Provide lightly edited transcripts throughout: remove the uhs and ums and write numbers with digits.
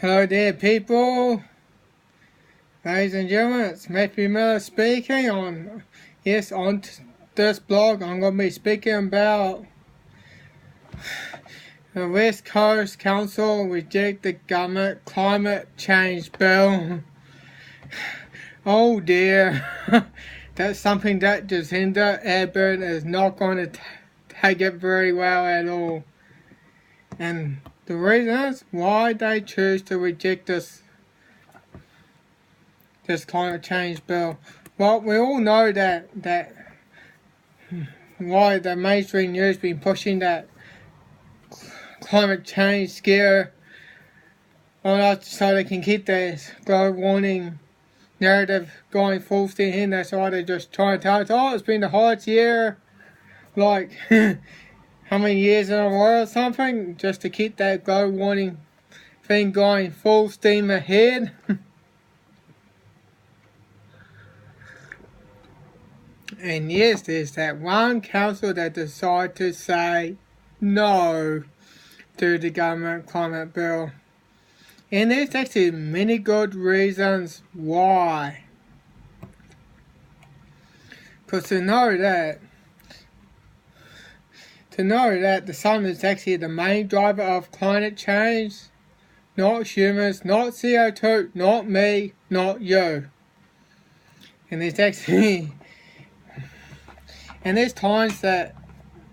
Hello there, people. Ladies and gentlemen, it's Matthew Miller speaking. On this blog, I'm going to be speaking about the West Coast Council reject the government climate change bill. Oh dear, that's something that Jacinda Ardern is not going to take it very well at all. And the reason is why they choose to reject this climate change bill. Well, we all know that why the mainstream news been pushing that climate change scare on us so they can keep this global warming narrative going full steam in. That's why they're just trying to tell us, oh, it's been the hottest year, like how many years in a row or something, just to keep that global warming thing going full steam ahead. And yes, there's that one council that decided to say no to the government climate bill. And there's actually many good reasons why. Because to know that the sun is actually the main driver of climate change, not humans, not CO2, not me, not you. And there's times that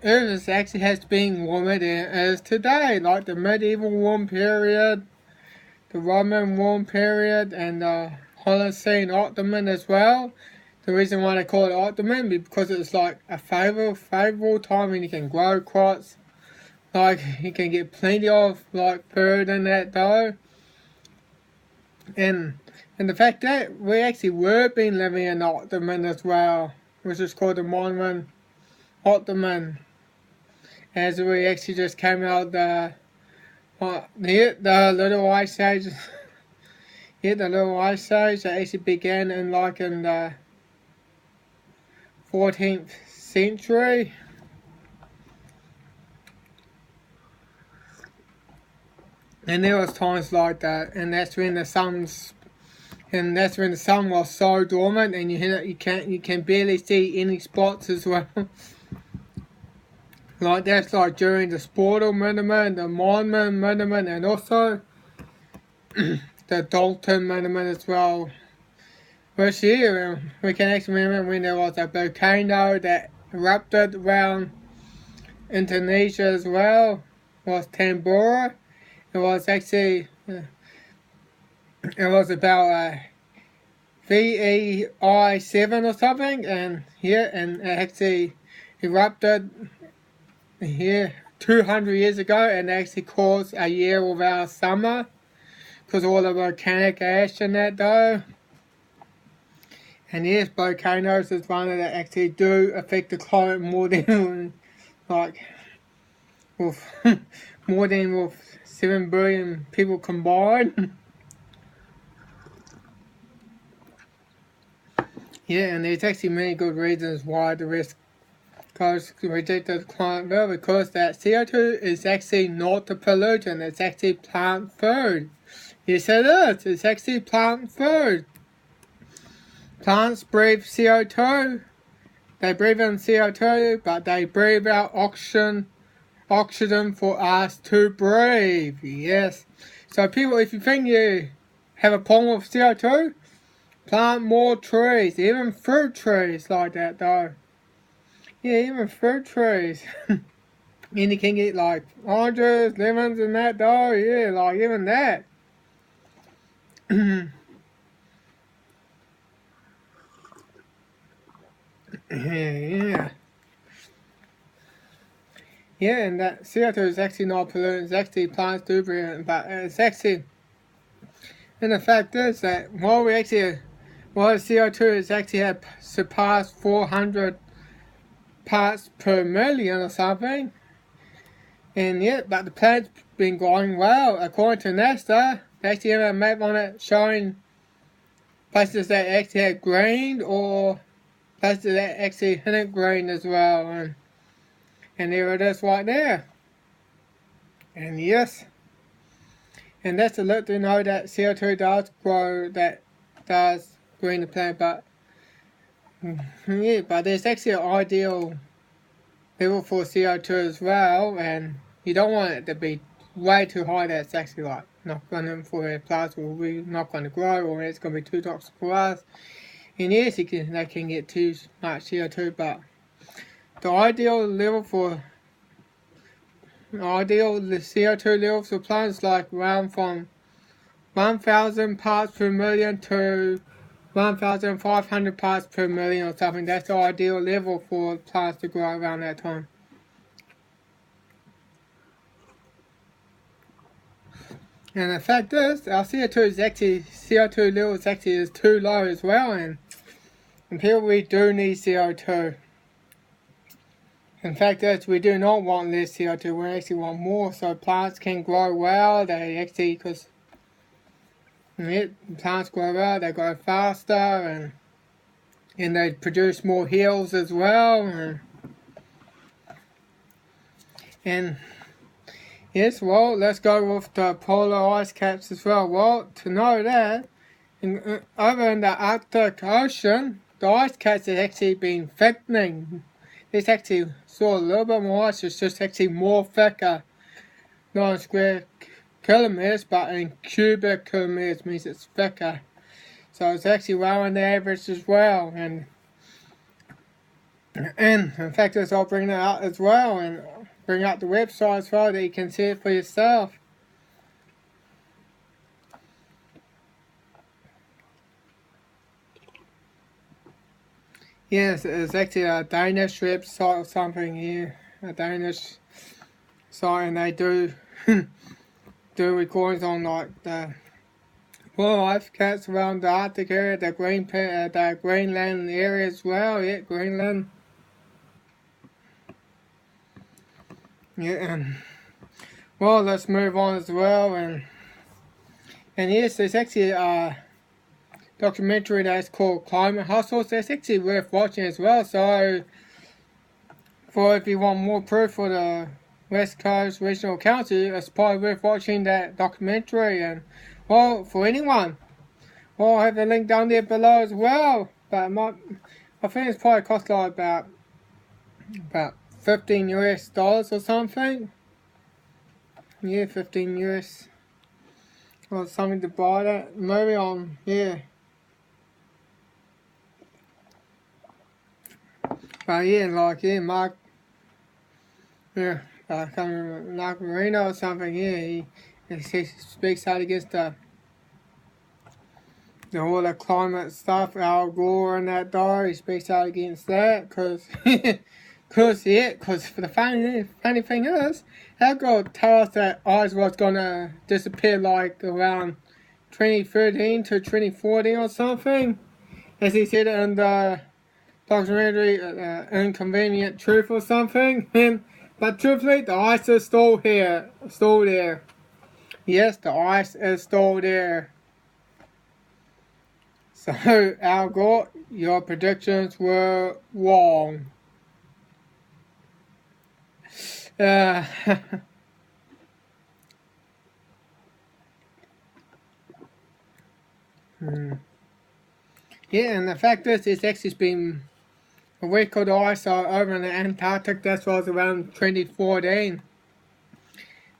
Earth actually has been warmer than it is today, like the medieval warm period, the Roman warm period, and the Holocene Ottoman as well. The reason why they call it Ottoman is because it's like a favorable time when you can grow crops, like you can get plenty of like food and that though. And the fact that we actually were been living in Ottoman as well, which is called the modern Ottoman, as we actually just came out the little ice age. The little ice age that actually began in the 14th century. And there was times like that, and that's when the sun was so dormant, and you can barely see any spots as well. Like that's like during the Sportal minimum, the Monmouth minimum, and also the Dalton minimum as well. Which year we can actually remember when there was a volcano that erupted around Indonesia as well. It was Tambora. It was actually about VEI7 or something, and it actually erupted here 200 years ago, and actually caused a year without summer because all the volcanic ash and that though. And yes, volcanoes is one that actually do affect the climate more than with 7 billion people combined. Yeah, and there's actually many good reasons why the West Coast rejected the climate bill, because that CO2 is actually not a pollutant, it's actually plant food. Yes it is, it's actually plant food. Plants breathe CO2, they breathe in CO2, but they breathe out oxygen for us to breathe. Yes. So people, if you think you have a problem with CO2, plant more trees, even fruit trees like that though. Yeah, even fruit trees. And you can get like oranges, lemons and that though, yeah, like even that. Yeah. Yeah, and that CO2 is actually not pollutant, it's actually plants do breathe it, but it's actually, and the fact is that while the CO2 is actually had surpassed 400 parts per million or something, and yet, but the planet's been going well. According to NASA, they actually have a map on it showing places that actually had green or places that actually hadn't green as well. And there it is right there. And yes, And that's to let them know that CO2 does grow, that does green the planet, but yeah, but there's actually an ideal level for CO2 as well, and you don't want it to be way too high that's actually like not going to, for the plants will be not going to grow, or it's going to be too toxic for us. And yes, they can get too much CO2, but the ideal level for the CO2 level for plants like around from 1,000 parts per million to 1,500 parts per million or something. That's the ideal level for plants to grow around that time. And the fact is, our CO2 level is too low as well, and people, we do need CO2. In fact, we do not want less CO2, we actually want more, so plants can grow well. They actually, because plants grow well, they grow faster, and they produce more hills as well. And yes, well, let's go with the polar ice caps as well. Well, to know that, over in the Arctic Ocean, the ice caps have actually been thickening. It's actually saw a little bit more ice, it's just actually more thicker. Not in square kilometers, but in cubic kilometers means it's thicker. So it's actually well on the average as well. And in fact, I'll bring that out as well, and bring out the website as well that you can see it for yourself. Yes, it's actually a Danish website or something here, a Danish site, and they do do recordings on like the polar ice caps around the Arctic area, the Greenland area as well. Yeah, Greenland. Yeah, and well, let's move on as well, and yes, there's actually a documentary that's called Climate Hustles. That's actually worth watching as well. So, for if you want more proof for the West Coast Regional Council, it's probably worth watching that documentary. And well, for anyone, well, I have a link down there below as well. But I think it's probably cost like about $15 US or something. Yeah, 15 US or something to buy that. Maybe on, yeah. But yeah, like, yeah, Mark Marino or something, yeah, he speaks out against the all the climate stuff, Al Gore and that dog, he speaks out against that, cause the funny thing is, Al Gore told us that ice was gonna disappear like around 2013 to 2014 or something, as he said in the documentary, Inconvenient Truth or something, but truthfully, the ice is still there. Yes, the ice is still there. So, Al Gore, your predictions were wrong. Yeah, and the fact is, it's actually been a record ice over in the Antarctic. That was around 2014.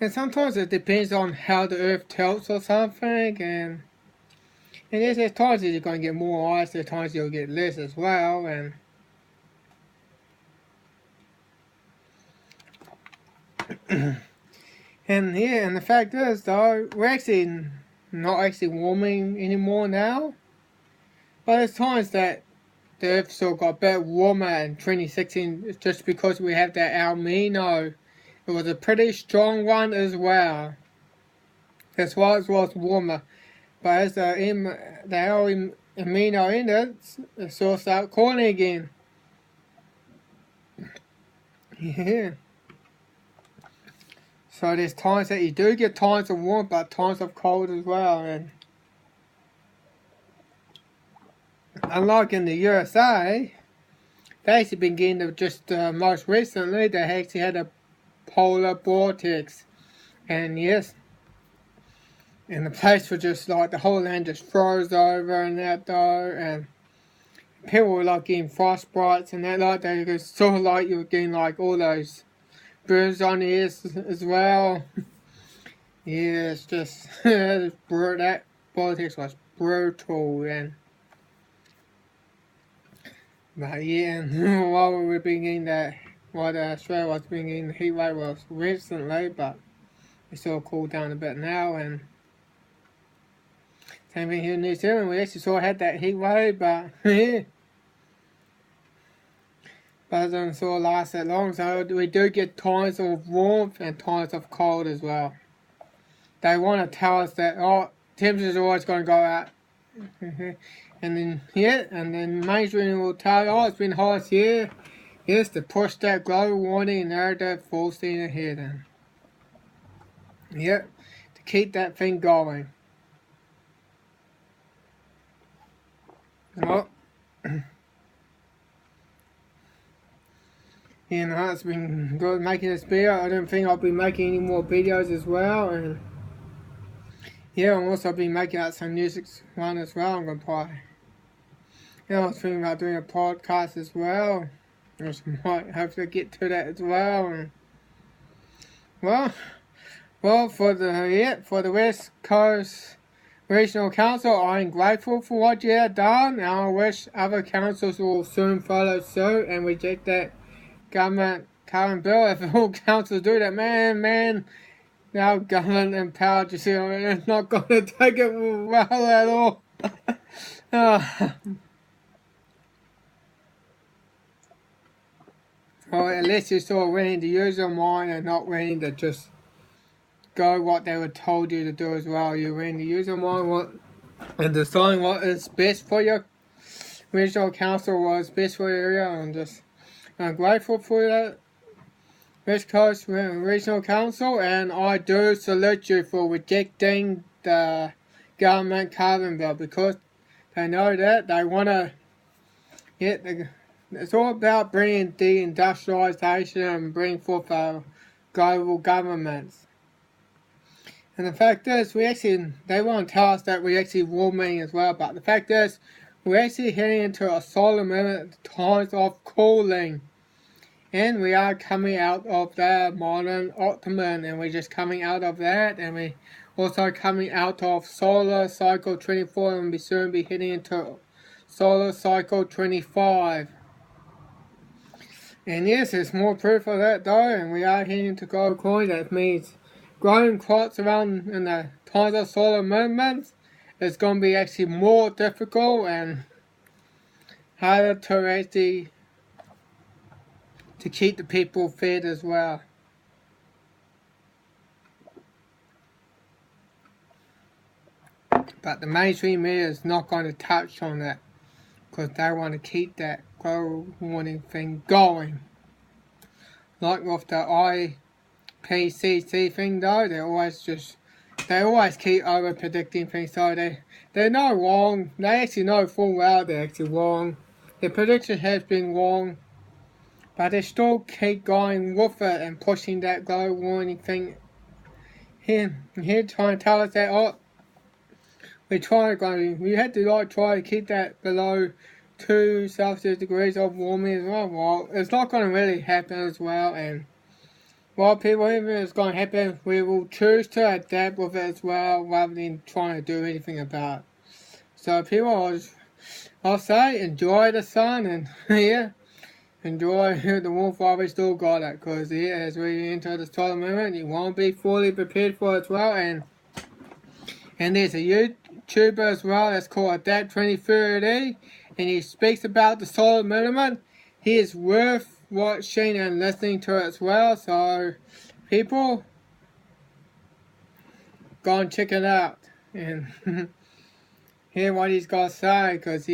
And sometimes it depends on how the Earth tilts or something, and there's times that you're going to get more ice, there's times you'll get less as well, and and the fact is though, we're actually not actually warming anymore now, but there's times that the Earth still got a bit warmer in 2016 just because we have that El Nino. It was a pretty strong one as well. That's why it was warmer. But as the El Nino ended, it still started cooling again. Yeah. So there's times that you do get times of warm, but times of cold as well. And unlike in the USA, they actually been getting just most recently, they actually had a polar vortex. And yes, And the place was just like, the whole land just froze over and that though, and people were like getting frostbites and that, like they could sort of like you were getting like all those burns on the ears as well. Yeah, it's just that politics was brutal, and but yeah, and while we were being that, while Australia was being the heat wave was recently, but it's all cooled down a bit now, and same thing here in New Zealand. We actually sort of had that heat wave, but yeah, but it doesn't sort of last that long. So we do get times of warmth and times of cold as well. They want to tell us that temperatures are always going to go out, and then and then mainstream will tell you, it's been hot this year. Yes, to push that global warming narrative full steam ahead, and to keep that thing going. Well, it's been good making this video. I don't think I'll be making any more videos as well, and I'm also been making out some music one as well. I'm gonna play. I was thinking about doing a podcast as well. I might hopefully get to that as well. And well, for the West Coast Regional Council, I'm grateful for what you have done, and I wish other councils will soon follow suit and reject that government current bill. If all councils do that, man, now government empowered, you see, it's not going to take it well at all. Well, at least you're sort of willing to use your mind and not willing to just go what they were told you to do as well. You're willing to use your mind and deciding what is best for your regional council, what is best for your area. I'm grateful for that West Coast Regional Council, and I do salute you for rejecting the government carbon bill, because they know that they want to it's all about bringing deindustrialization and bringing forth global governments. And the fact is, they want to tell us that we're actually warming as well, but the fact is, we're actually heading into a solar moment, times of cooling. And we are coming out of the modern Ottoman, and we're just coming out of that, and we also coming out of solar cycle 24, and we soon be heading into solar cycle 25. And yes, there's more proof of that though, and we are heading to global cooling. That means growing crops around in the times of solar movements is going to be actually more difficult and harder to keep the people fed as well. But the mainstream media is not going to touch on that, because they want to keep that global warming thing going. Like with the IPCC thing though, they always keep over predicting things, so they're not wrong. They actually know full well they're actually wrong. Their prediction has been wrong, but they still keep going with it and pushing that global warming thing here trying to tell us that we had to try to keep that below 2 Celsius degrees of warming as well. Well, it's not going to really happen as well, and while people think it's going to happen, we will choose to adapt with it as well, rather than trying to do anything about it. So people, I'll say, enjoy the sun, and enjoy the warmth while we still got it, because as we enter the solar movement, you won't be fully prepared for it as well. And there's a YouTuber as well that's called Adapt 2030, and he speaks about the solar movement. He is worth watching and listening to it as well. So people, go and check it out and hear what he's got to say, because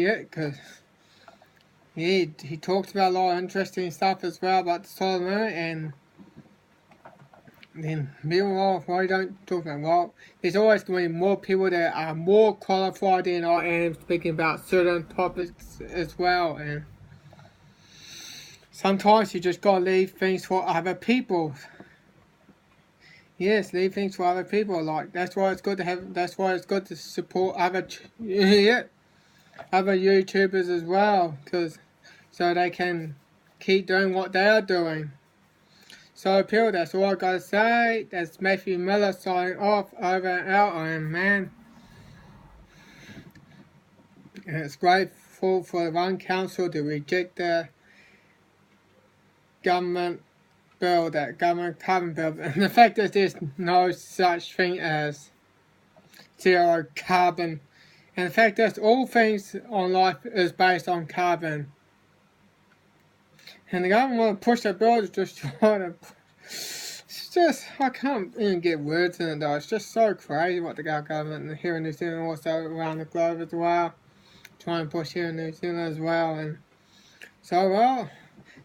he talks about a lot of interesting stuff as well about the solar movement. And then people, why don't talk about? Well, there's always going to be more people that are more qualified than I am speaking about certain topics as well, and sometimes you just gotta leave things for other people. Yes, leave things for other people. Like that's why it's good to have. That's why it's good to support other other YouTubers as well, because so they can keep doing what they are doing. So, people, that's all I gotta say. That's Matthew Miller signing off. Over and out, Iron Man. And it's grateful for the one council to reject the government bill, that government carbon bill. And the fact that there's no such thing as zero carbon. And the fact that all things on life is based on carbon. And the government want to push that bill to just try to. It's just, I can't even get words in it though. It's just so crazy what the government here in New Zealand, also around the globe as well, trying to push here in New Zealand as well. And so, well,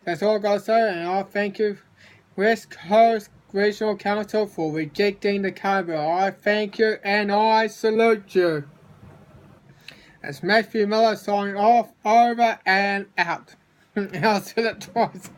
that's all I got to say. And I thank you, West Coast Regional Council, for rejecting the carbon bill. I thank you and I salute you. That's Matthew Miller signing off. Over and out. I'll say that twice.